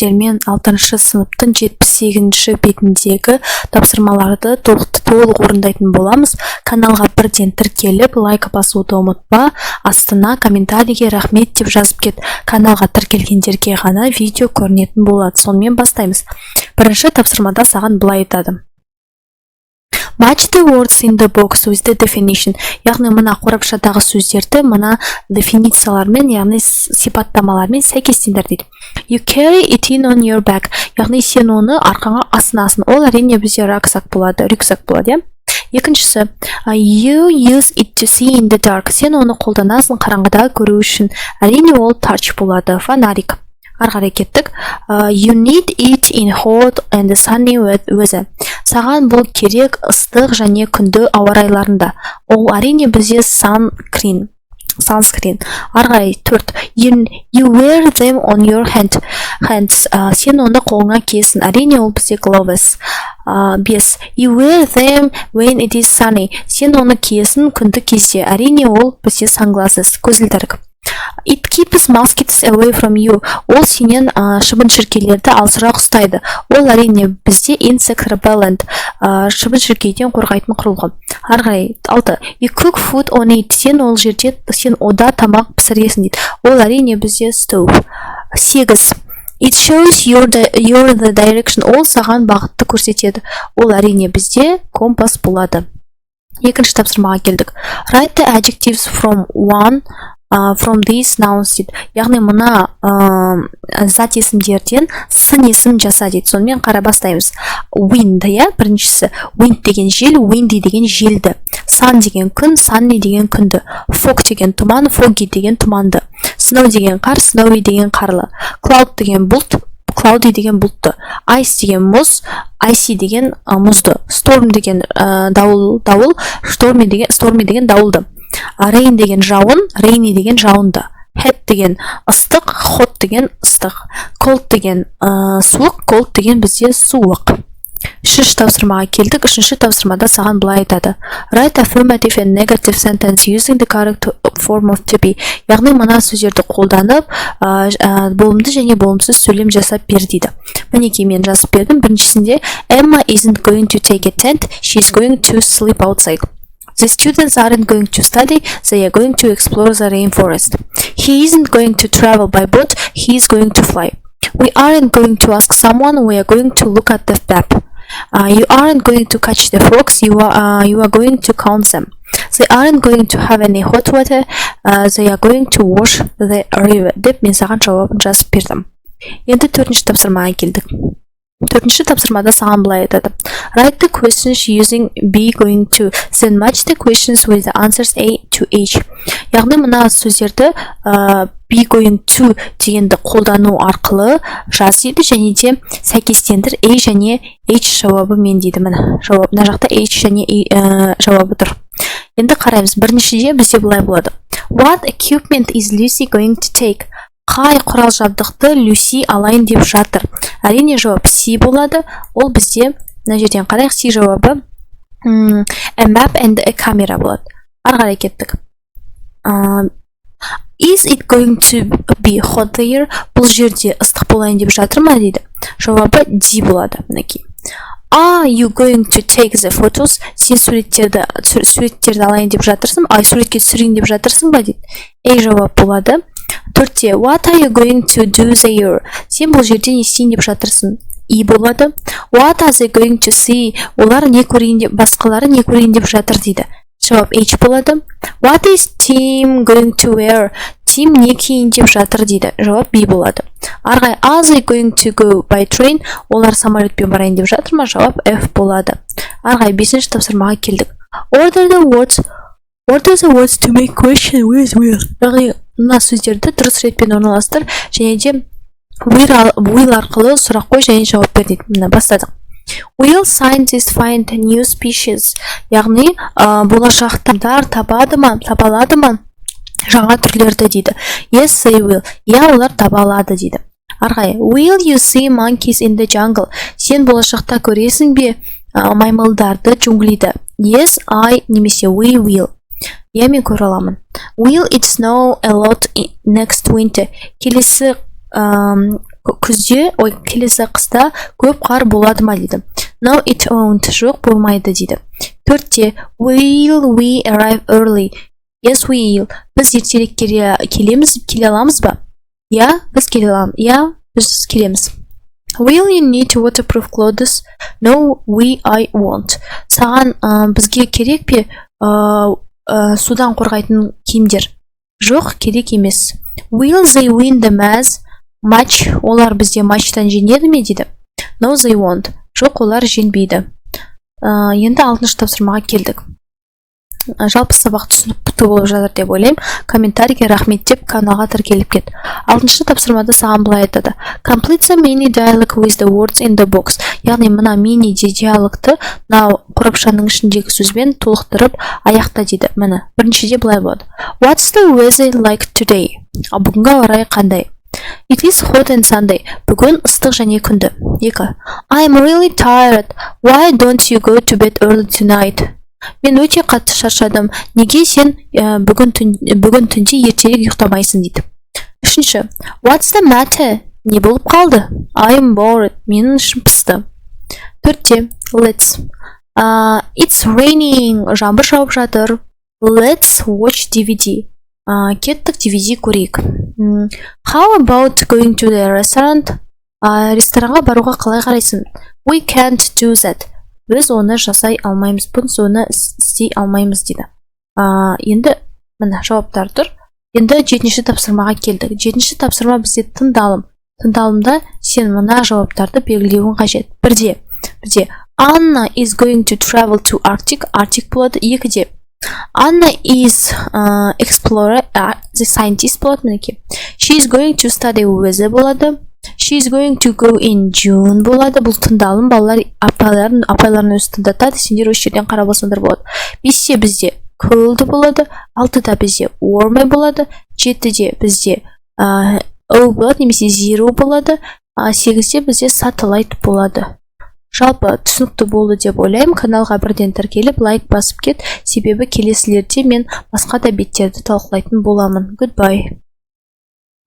сіздермен 6 сыныптың 78 бетіндегі тапсырмаларды толық орындайтын боламыз. Каналға бірден тіркеліп, лайк басуды ұмытпа. Астына комментарийге рахмет деп жазып кет. Каналға тіркелгендерге ғана видео көрінетін болады. Сонымен бастаймыз. Бірінші тапсырмада саған былай айтады. Match the words in the box with the definition. Яғни мына қорапшадағы сөздерді мына дефинициялармен, яғни сипаттамалармен сәйкестендір дейді. You carry it in on your back. Яғни сен оны арқаңа асынасың. Ол әрине бізде рюкзак болады, иә? Екіншісі, you use it to see in the dark. Сен оны қолданасың қараңғыда көру үшін. Әрине ол torch болады, фонарик. Арғарай кеттік. You need it in hot and sunny weather. Саған бұл керек ыстық және күнді ауа райларында. Ол әрине бізде sunscreen. Арғарай 4. You wear them on your hands. Сен оны қолыңа киесің. Әрине ол бізде gloves. 5. You wear them when it is sunny. Сен оны киесің күнді кезде. Әрине ол бізде sunglasses, көзілдірік. It keeps mosquitoes away from you. Ол сенен шыбын-шіркейлерді алысырақ ұстайды. Ол әрине бізде insect repellent, шыбын-шіркейден қорғайтын құрылғы. Арғай 6. You cook food on it. Сен ода тамақ пісіресің дейді. Ол әрине бізде stove. 8. It shows you the direction. Ол саған бағытты көрсетеді. Ол әрине бізде компас болады. Екінші тапсырмаға келдік. Write the adjectives from these nouns дейді. Яғни мына зат есімдерден сын есім жаса дейді. Сонымен қара бастаймыз. Wind, біріншісі. Wind деген жел, windy деген желді. Sun деген күн, sunny деген күнді. Fog деген тұман, foggy деген тұманды. Snow деген қар, snowy деген қарлы. Cloud деген бұлт, cloudy деген бұлтты. Ice деген мұз, icy деген мұзды. Storm деген дауыл, stormy деген дауылды. Rain деген жауын, rainy деген жауынды. Hot деген ыстық, hot деген ыстық. Cold деген суық, cold деген бізде суық. Үшінші тапсырмаға келдік. Үшінші тапсырмада саған былай айтады. Write affirmative and negative sentence using the correct form of to be. Яғни мына сөздерді қолданып, болымды және болымсыз сөйлем жасап бер дейді. Мінекей мен жазып бердім. Біріншісінде Emma isn't going to take a tent, she's going to sleep outside. The students aren't going to study, they are going to explore the rainforest. He isn't going to travel by boat, he is going to fly. We aren't going to ask someone, we are going to look at the map. You aren't going to catch the frogs, you are going to count them. They aren't going to have any hot water, they are going to wash the river. Деп мен саған жауабын жазып бердім. Енді төртінші тапсырмаға келдік. Төртінші тапсырмада саған былай айтады. Write the questions using be going to, then match the questions with the answers A to H. Яғни мына сөздерді be going to дегенді қолдану арқылы жаз дейді, және де сәйкестендір A және H жауабы мен дейді. Мына жақта H және жауабы тұр. Енді қараймыз. Біріншіде бізде былай болады. What equipment is Lucy going to take? Қай құрал жабдықты Люси алайын деп жатыр? Әрине жауап C болады. Ол бізде мына жерден қарайық. C жауабы a map and a camera болады. Арғарай кеттік. Is it going to be hot there? Бұл жерде ыстық болайын деп жатыр ма дейді. Жауабы D болады. Мінекей. Are you going to take the photos? Сен суреттерді алайын деп жатырсың, суретке түсірейін деп жатырсың ба дейді. A жауап болады. Төртте, what are you going to do there? Сен бұл жерде не істейін деп жатырсың? E болады. What are they going to see? Олар не көрейін деп, басқалары не көрейін деп жатыр дейді. Жауап H болады. What is Tim going to wear? Tim не киейін деп жатыр дейді. Жауап B болады. Арғай, are they going to go by train? Олар самолетпен барайын деп жатыр ма? Жауап F болады. Арғай, бесінші тапсырмаға келдік. Order the words to make question with will. Яғни мына сөздерді дұрыс ретпен орналастыр, және де will арқылы сұрақ қой және жауап бер дейді. Мына бастадық. Will scientists find new species? Яғни болашақтар таба алады ма жаңа түрлерді дейді. Yes, they will. Олар таба алады дейді. Арғай, will you see monkeys in the jungle? Сен болашақта көресің бе маймылдарды джунглиде? Yes, I немесе we will. Мен көре аламын. Will it snow a lot next winter? Келесі күзде, келесі қыста көп қар болады ма дейді. No, it won't. Жоқ, болмайды дейді. 4-те will we arrive early? Yes, we will. Біз ертерек келе аламыз ба? Я, біз келе аламыз. Я, біз келеміз. Will you need waterproof clothes? No, I won't. Саған бізге керек пе судан қорғайтын киімдер? Жоқ, керек емес. Will they win the match? Олар бізде матчтан жеңеді ме дейді. No, they won't. Жоқ, олар жеңбейді. Енді 6-шы тапсырмаға келдік. Жалпы сабақ түсінікті болып жатыр деп ойлаймын. Комментарийге рахмет деп каналға тіркеліп кет. 6-шы тапсырмада саған былай айтады. Complete the mini dialogue with the words in the box. Яғни мына мини диалогты қорапшаның ішіндегі сөзбен толықтырып аяқта дейді. Міне, біріншіде былай болады. What's the weather like today? Бүгінгі ауа райы қандай? It is hot and sunny. Бүгін ыстық және күнді. 2. I'm really tired. Why don't you go to bed early tonight? Мен өте қатты шаршадым. Неге сен бүгін түнде ертерек ұйықтамайсың дейді. 3. What's the matter? Не болып қалды? I'm bored. Менің ішім пысты. 4. Let's. It's raining. Жаңбыр жауып жатыр. Let's watch DVD. Кеттік DVD көрейік. How about going to the restaurant? Ресторанға баруға қалай қарайсың? We can't do that. Біз оны жасай алмаймыз, біз оны істей алмаймыз дейді. Енді міне жауаптар тұр. Енді 7-ші тапсырмаға келдік. 7-ші тапсырма бізде тыңдалым. Тыңдалымда сен мына жауаптарды белгілеуің қажет. Бірде Anna is going to travel to Arctic. Arctic болады. 2-де Anna is explorer, the scientist болады. Мінекей. She is going to study weather болады. She is going to go in June болады. Бұл тыңдалым балалар апайларын өзі тыңдатады. Сендер осы жерден қарап алсаңдар болады. 5-те бізде cold болады. 6-да бізде warm болады. 7-де бізде O болады, немесе zero болады. 8-де бізде satellite болады. Жалпы түсінікті болды деп ойлаймын. Каналға бірден тіркеліп, лайк басып кет. Себебі келесілерде мен басқа да беттерді талқылайтын боламын. Goodbye.